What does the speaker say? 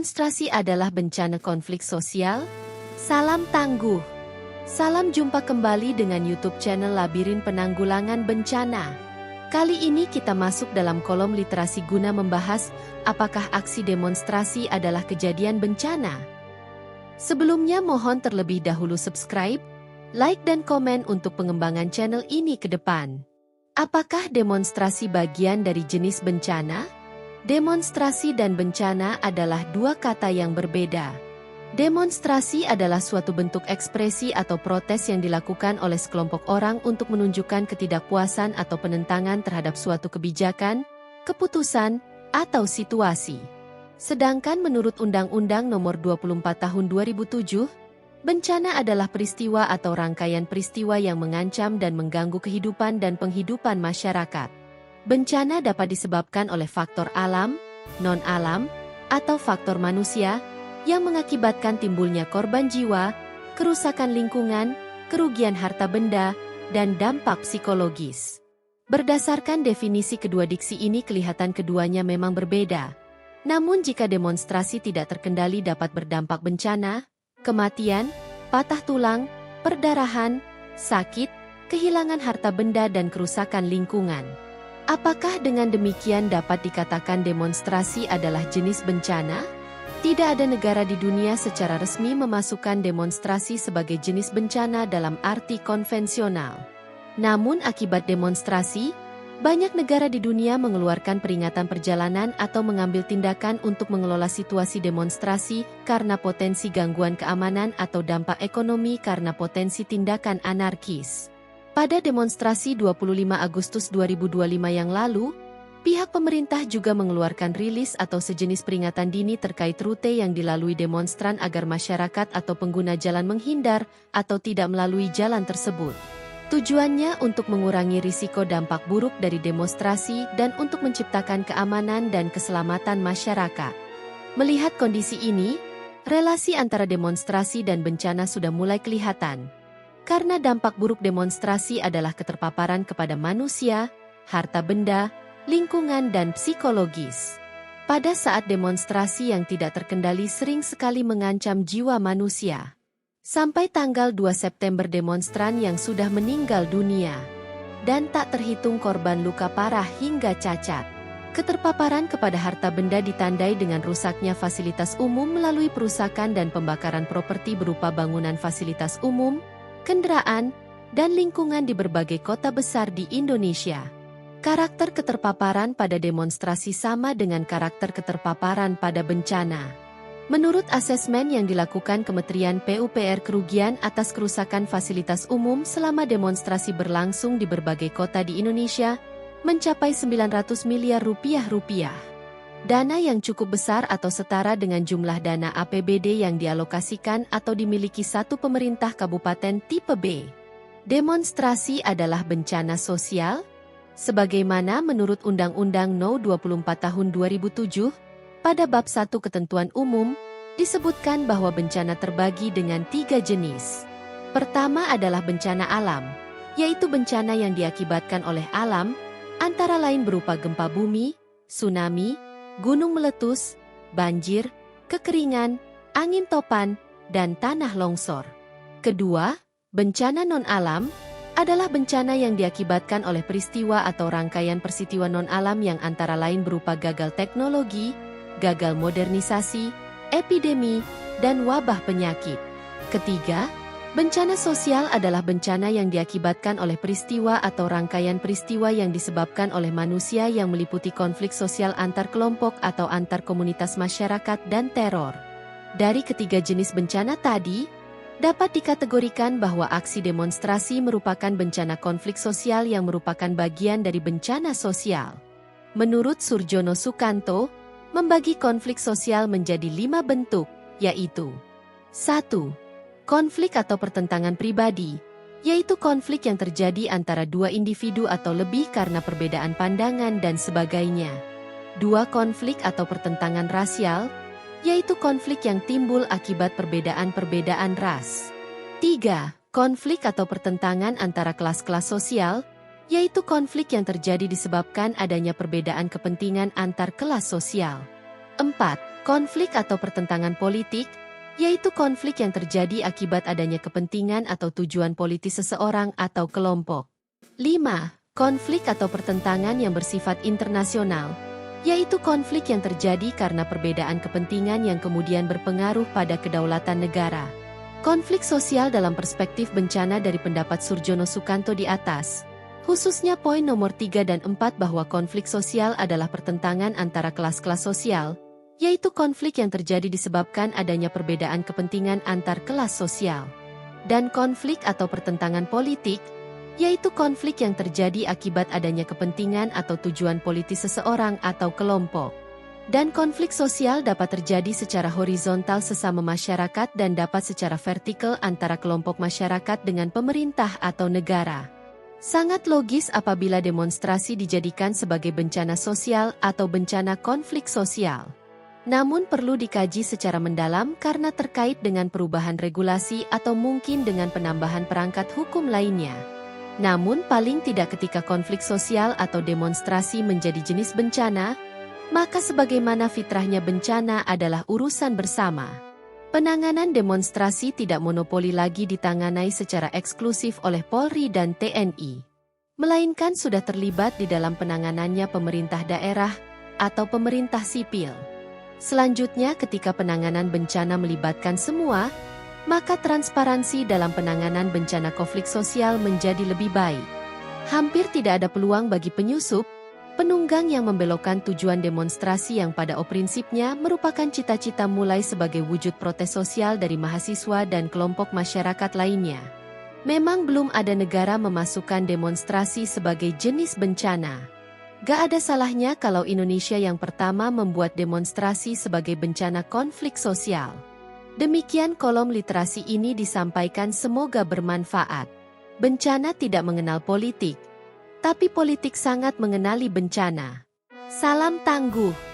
Demonstrasi adalah bencana konflik sosial? Salam tangguh. Salam jumpa kembali dengan YouTube channel Labirin Penanggulangan Bencana. Kali ini kita masuk dalam kolom literasi guna membahas apakah aksi demonstrasi adalah kejadian bencana. Sebelumnya mohon terlebih dahulu subscribe, like dan komen untuk pengembangan channel ini ke depan. Apakah demonstrasi bagian dari jenis bencana? Demonstrasi dan bencana adalah dua kata yang berbeda. Demonstrasi adalah suatu bentuk ekspresi atau protes yang dilakukan oleh sekelompok orang untuk menunjukkan ketidakpuasan atau penentangan terhadap suatu kebijakan, keputusan, atau situasi. Sedangkan menurut Undang-Undang Nomor 24 Tahun 2007, bencana adalah peristiwa atau rangkaian peristiwa yang mengancam dan mengganggu kehidupan dan penghidupan masyarakat. Bencana dapat disebabkan oleh faktor alam, non-alam, atau faktor manusia, yang mengakibatkan timbulnya korban jiwa, kerusakan lingkungan, kerugian harta benda, dan dampak psikologis. Berdasarkan definisi kedua diksi ini kelihatan keduanya memang berbeda. Namun jika demonstrasi tidak terkendali dapat berdampak bencana, kematian, patah tulang, perdarahan, sakit, kehilangan harta benda dan kerusakan lingkungan. Apakah dengan demikian dapat dikatakan demonstrasi adalah jenis bencana? Tidak ada negara di dunia secara resmi memasukkan demonstrasi sebagai jenis bencana dalam arti konvensional. Namun akibat demonstrasi, banyak negara di dunia mengeluarkan peringatan perjalanan atau mengambil tindakan untuk mengelola situasi demonstrasi karena potensi gangguan keamanan atau dampak ekonomi karena potensi tindakan anarkis. Pada demonstrasi 25 Agustus 2025 yang lalu, pihak pemerintah juga mengeluarkan rilis atau sejenis peringatan dini terkait rute yang dilalui demonstran agar masyarakat atau pengguna jalan menghindar atau tidak melalui jalan tersebut. Tujuannya untuk mengurangi risiko dampak buruk dari demonstrasi dan untuk menciptakan keamanan dan keselamatan masyarakat. Melihat kondisi ini, relasi antara demonstrasi dan bencana sudah mulai kelihatan. Karena dampak buruk demonstrasi adalah keterpaparan kepada manusia, harta benda, lingkungan dan psikologis. Pada saat demonstrasi yang tidak terkendali sering sekali mengancam jiwa manusia. Sampai tanggal 2 September demonstran yang sudah meninggal dunia. Dan tak terhitung korban luka parah hingga cacat. Keterpaparan kepada harta benda ditandai dengan rusaknya fasilitas umum melalui perusakan dan pembakaran properti berupa bangunan fasilitas umum, kendaraan, dan lingkungan di berbagai kota besar di Indonesia. Karakter keterpaparan pada demonstrasi sama dengan karakter keterpaparan pada bencana. Menurut asesmen yang dilakukan Kementerian PUPR, kerugian atas kerusakan fasilitas umum selama demonstrasi berlangsung di berbagai kota di Indonesia mencapai 900 miliar rupiah. Dana yang cukup besar atau setara dengan jumlah dana APBD yang dialokasikan atau dimiliki satu pemerintah kabupaten tipe B. Demonstrasi adalah bencana sosial? Sebagaimana menurut Undang-Undang No. 24 Tahun 2007, pada bab 1 ketentuan umum, disebutkan bahwa bencana terbagi dengan 3 jenis. Pertama adalah bencana alam, yaitu bencana yang diakibatkan oleh alam, antara lain berupa gempa bumi, tsunami, gunung meletus, banjir, kekeringan, angin topan, dan tanah longsor. Kedua, bencana non-alam adalah bencana yang diakibatkan oleh peristiwa atau rangkaian peristiwa non-alam yang antara lain berupa gagal teknologi, gagal modernisasi, epidemi, dan wabah penyakit. Ketiga, bencana sosial adalah bencana yang diakibatkan oleh peristiwa atau rangkaian peristiwa yang disebabkan oleh manusia yang meliputi konflik sosial antar kelompok atau antar komunitas masyarakat dan teror. Dari ketiga jenis bencana tadi, dapat dikategorikan bahwa aksi demonstrasi merupakan bencana konflik sosial yang merupakan bagian dari bencana sosial. Menurut Surjono Sukanto, membagi konflik sosial menjadi 5 bentuk, yaitu 1. Konflik atau pertentangan pribadi, yaitu konflik yang terjadi antara dua individu atau lebih karena perbedaan pandangan dan sebagainya. 2. Konflik atau pertentangan rasial, yaitu konflik yang timbul akibat perbedaan-perbedaan ras. 3. Konflik atau pertentangan antara kelas-kelas sosial, yaitu konflik yang terjadi disebabkan adanya perbedaan kepentingan antar kelas sosial. 4. Konflik atau pertentangan politik, yaitu konflik yang terjadi akibat adanya kepentingan atau tujuan politis seseorang atau kelompok. 5. Konflik atau pertentangan yang bersifat internasional, yaitu konflik yang terjadi karena perbedaan kepentingan yang kemudian berpengaruh pada kedaulatan negara. Konflik sosial dalam perspektif bencana dari pendapat Surjono Sukanto di atas, khususnya poin nomor 3 dan 4 bahwa konflik sosial adalah pertentangan antara kelas-kelas sosial, yaitu konflik yang terjadi disebabkan adanya perbedaan kepentingan antar kelas sosial. Dan konflik atau pertentangan politik, yaitu konflik yang terjadi akibat adanya kepentingan atau tujuan politis seseorang atau kelompok. Dan konflik sosial dapat terjadi secara horizontal sesama masyarakat dan dapat secara vertikal antara kelompok masyarakat dengan pemerintah atau negara. Sangat logis apabila demonstrasi dijadikan sebagai bencana sosial atau bencana konflik sosial. Namun perlu dikaji secara mendalam karena terkait dengan perubahan regulasi atau mungkin dengan penambahan perangkat hukum lainnya. Namun paling tidak ketika konflik sosial atau demonstrasi menjadi jenis bencana, maka sebagaimana fitrahnya bencana adalah urusan bersama. Penanganan demonstrasi tidak monopoli lagi ditangani secara eksklusif oleh Polri dan TNI, melainkan sudah terlibat di dalam penanganannya pemerintah daerah atau pemerintah sipil. Selanjutnya ketika penanganan bencana melibatkan semua, maka transparansi dalam penanganan bencana konflik sosial menjadi lebih baik. Hampir tidak ada peluang bagi penyusup, penunggang yang membelokkan tujuan demonstrasi yang pada prinsipnya merupakan cita-cita mulai sebagai wujud protes sosial dari mahasiswa dan kelompok masyarakat lainnya. Memang belum ada negara memasukkan demonstrasi sebagai jenis bencana. Gak ada salahnya kalau Indonesia yang pertama membuat demonstrasi sebagai bencana konflik sosial. Demikian kolom literasi ini disampaikan, semoga bermanfaat. Bencana tidak mengenal politik, tapi politik sangat mengenali bencana. Salam tangguh.